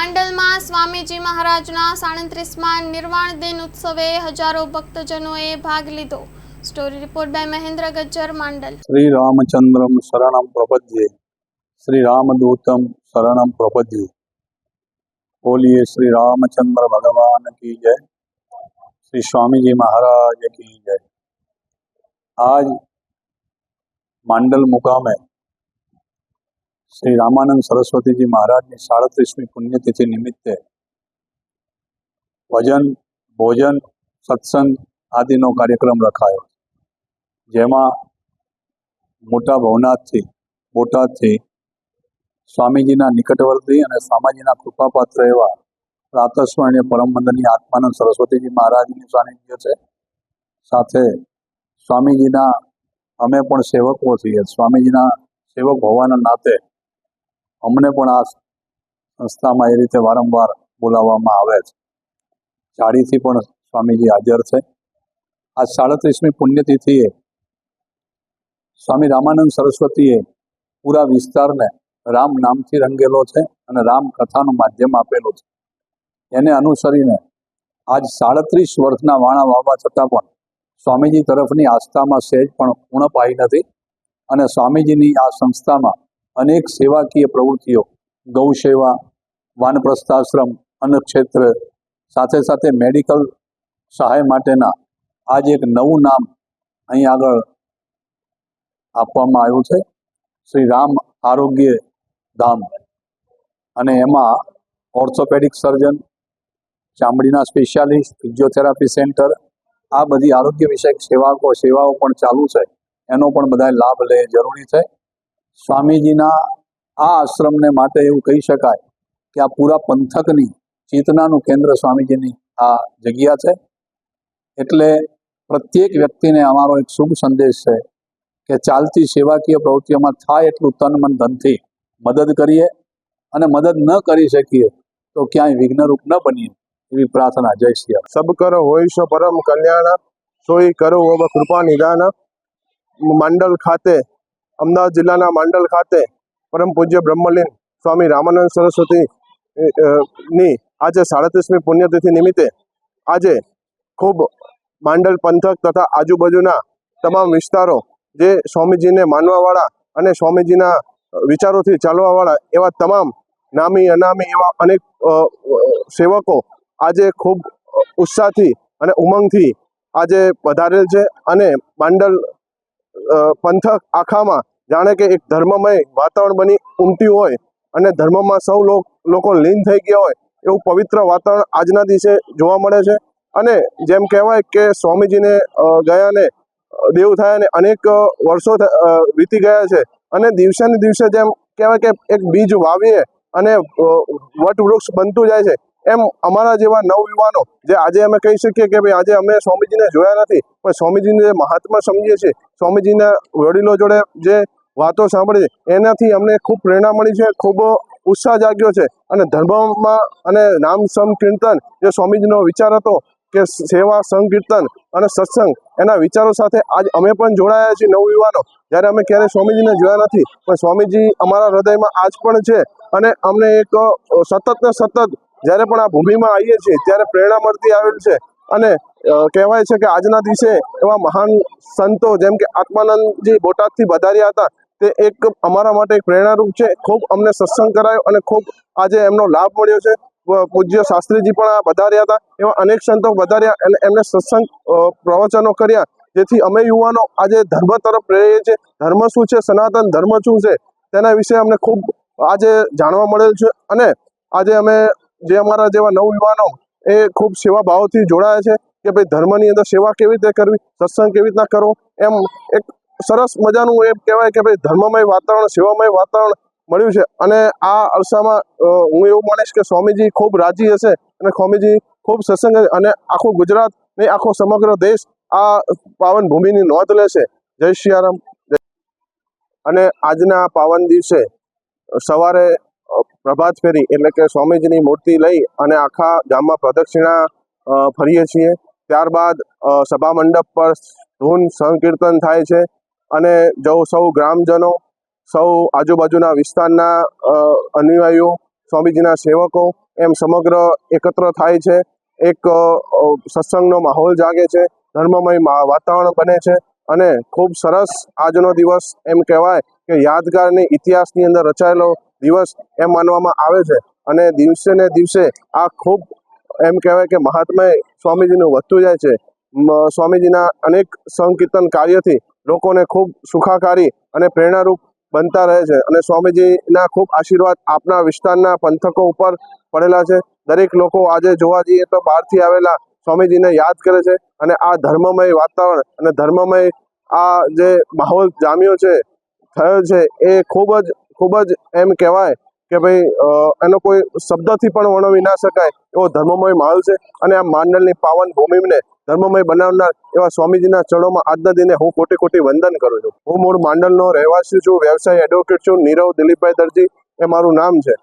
માંડલમાં સ્વામીજી મહારાજના 37મા નિર્વાણ દિન ઉત્સવે હજારો ભક્તજનોએ ભાગ લીધો। Story report by Mahendra Gajjar, Mandal. Shri रामचंद्रम शरणम प्रपद्ये, श्री रामदूतम शरणम प्रपद्ये। बोलिए श्री रामचंद्र भगवान की जय, श्री स्वामी जी महाराज की जय। आज માંડલ મુકામે श्री रामानंद सरस्वती जी महाराज की 37મી पुण्यतिथि निमित्ते भजन, भोजन, सत्संग आदिनो कार्यक्रम रखायो, जेमा मोटा भवनाथथी बोटादथी स्वामीजीना निकटवर्ती अने स्वामीजीना कृपापात्र एवा प्रातस्मरणीय परम वंदनीय आत्मानंद सरस्वतीजी महाराजनी सानिध्य छे। साथे स्वामीजीना अमे पण सेवको छीए। स्वामीजीना सेवक होवाना नाते अमने पण आ संस्थामां ए रीते वारंवार बोलाववामां आवे छे। चारीथी पण स्वामीजी हाजर छे। आ 37મી पुण्यतिथिए स्वामी रामानंद सरस्वतीए पूरा विस्तारने राम नामथी रंगेलो छे अने राम कथानुं माध्यम आपेलुं छे। एने अनुसरीने आज 37 वर्षना वाणा वावा छतां पण स्वामीजी तरफनी आस्थामां सेज पण उणप आई नथी अने स्वामीजीनी आ संस्थामां अनेक सेवाकीय प्रवृत्तिओ, गौ सेवा, वानप्रस्थाश्रम, अन्नक्षेत्र, साथे साथे मेडिकल सहाय माटेना आज एक नवुं नाम अहीं आगळ आपवामां आव्युं छे, श्री राम आरोग्य धाम। अने एमां ऑर्थोपेडिक सर्जन, चामड़ीना स्पेशियालिस्ट, फिजियोथेरापी सेंटर, आ बधी आरोग्य विषयक सेवाओ पण चालू छे। एनो पण बधाए लाभ ले जरूरी छे। स्वामीजीना आ आश्रमने माटे एवुं कही शकाय कि आ पूरा पंथकनी चेतनानुं केंद्र स्वामीजीनी आ जग्या छे। एटले प्रत्येक व्यक्तिने अमारो एक शुभ संदेश छे कि चालती सेवाकीय प्रवृत्तिओमां थाय एटलुं तन मन धनथी मदद करीए अने मदद न करी शकीए तो क्यांय विघ्नरूप न बनीए एवी प्रार्थना। जय श्री राम। सब करो होय सो परम कल्याण, सोई करो अब कृपा निदान। માંડલ ખાતે, અમદાવાદ જિલ્લાના માંડલ ખાતે પરમ પૂજ્ય બ્રહ્મલીન સ્વામી રામાનંદ સરસ્વતી ની આજે 37મી પુણ્યતિથિ નિમિત્તે આજે ખૂબ માંડલ પંથક તથા આજુબાજુના તમામ વિસ્તારો જે સ્વામીજીને માનવાવાળા અને સ્વામીજીના વિચારોથી ચાલવાવાળા એવા તમામ નામી અનામી એવા અનેક સેવકો આજે ખૂબ ઉત્સાહથી અને ઉમંગથી આજે પધારેલ છે અને માંડલ પંથક આખામાં જાણે કે એક ધર્મમય વાતાવરણ બની ઉમટ્યું હોય અને ધર્મમાં સૌ લોકો લીન થઈ ગયા હોય એવું પવિત્ર વાતાવરણ આજના દિવસે જોવા મળે છે। અને જેમ કહેવાય કે સ્વામીજીને ગયાને દેવ થયા અને અનેક વર્ષો વીતી ગયા છે અને દિવસે ને દિવસે જેમ કહેવાય કે એક બીજ વાવીએ અને વટવૃક્ષ બનતું જાય છે, એમ અમારા જેવા નવયુવાનો જે આજે અમે કહી શકીએ કે ભાઈ આજે અમે સ્વામીજીને જોયા નથી પણ સ્વામીજીને જે મહાત્મા સમજીએ છીએ, સ્વામીજીના વડીલો જોડે જે વાતો સાંભળી છે એનાથી અમને ખૂબ પ્રેરણા મળી છે, ખૂબ ઉત્સાહ જાગ્યો છે। અને ધર્મમાં અને નામ સંકીર્તન જે સ્વામીજીનો વિચાર હતો કે સેવા, સંકીર્તન અને સત્સંગ એના વિચારો સાથે આજ અમે પણ જોડાયા છીએ નવયુવાનો। જ્યારે અમે ક્યારેય સ્વામીજીને જોયા નથી પણ સ્વામીજી અમારા હૃદયમાં આજ પણ છે અને અમને એક સતત ને સતત જ્યારે પણ આ ભૂમિમાં આવીએ છીએ ત્યારે પ્રેરણા મળતી આવેલી છે। અને કહેવાય છે કે આજના દિવસે એવા મહાન સંતો જેમ કે આત્માનંદજી બોટાદથી વધાર્યા હતા તે એક અમારા માટે એક પ્રેરણારૂપ છે। ખૂબ અમને સત્સંગ કરાયો અને ખૂબ આજે એમનો લાભ મળ્યો છે। પૂજ્ય શાસ્ત્રીજી પણ આ વધાર્યા હતા, એવા અનેક સંતો વધાર્યા અને એમને સત્સંગ પ્રવચનો કર્યા, જેથી અમે યુવાનો આજે ધર્મ તરફ પ્રેરીએ છીએ। ધર્મ શું છે, સનાતન ધર્મ શું છે તેના વિશે અમને ખૂબ આજે જાણવા મળેલ છે અને આજે અમે જે અમારા જેવા નવયુવાનો એ ખૂબ સેવા ભાવથી જોડાયા છે કે ભાઈ ધર્મની અંદર સેવા કેવી રીતે કરવી, સત્સંગ કેવી રીતના કરવો, એમ એક સરસ મજાનું એમ કહેવાય કે ભાઈ ધર્મમય વાતાવરણ, સેવામય વાતાવરણ મળ્યું છે। અને આ અરસામાં હું એવું માનીશ કે સ્વામીજી ખૂબ રાજી હશે અને સ્વામીજી ખૂબ સત્સંગ અને આખું ગુજરાત ને આખો સમગ્ર દેશ આ પાવન ભૂમિની નોંધ લેશે। જય સિયારામ। અને આજના પાવન દિવસે સવારે પ્રભાત ફેરી એટલે કે સ્વામીજીની મૂર્તિ લઈ અને આખા ગામમાં પ્રદક્ષિણા ફરીએ છીએ। ત્યારબાદ સભા મંડપ પર ધૂન સંકીર્તન થાય છે અને સૌ ગ્રામજનો, સૌ આજુબાજુના વિસ્તારના અનુયાયીઓ, સ્વામીજીના સેવકો એમ સમગ્ર એકત્ર થાય છે. એક સત્સંગનો માહોલ જાગે છે, ધર્મમય વાતાવરણ બને છે અને ખૂબ સરસ આજનો દિવસ એમ કહેવાય કે યાદગારની ઇતિહાસની અંદર રચાયેલો દિવસ એમ માનવામાં આવે છે. અને દિવસે ને દિવસે આ ખૂબ એમ કહેવાય કે મહાત્મય સ્વામીજીનું વધતું જાય છે. સ્વામીજીના અનેક સંકીર્તન કાર્યથી લોકોને ખૂબ સુખાકારી અને પ્રેરણારૂપ બનતા રહે છે અને સ્વામીજીના ખૂબ આશીર્વાદ આપના વિસ્તારના પંથકો ઉપર પડેલા છે. દરેક લોકો આજે જોવા જઈએ તો બહારથી આવેલા સ્વામીજીને યાદ કરે છે અને આ ધર્મમય વાતાવરણ અને ધર્મમય આ જે માહોલ જામ્યો છે થયો છે એ ખૂબ જ એમ કહેવાય કે ભાઈ એનો કોઈ શબ્દથી પણ વર્ણવી ના શકાય એવો ધર્મમય માહોલ છે. અને આ માંડલની પાવન ભૂમિને ધર્મમય બનાવનાર એવા સ્વામીજીના ચરણોમાં આજના દિને હું કોટી કોટી વંદન કરું છું. હું મૂળ માંડલનો રહેવાસી છું, વ્યવસાય એડવોકેટ છું. નીરવ દિલીપભાઈ દરજી એ મારું નામ છે.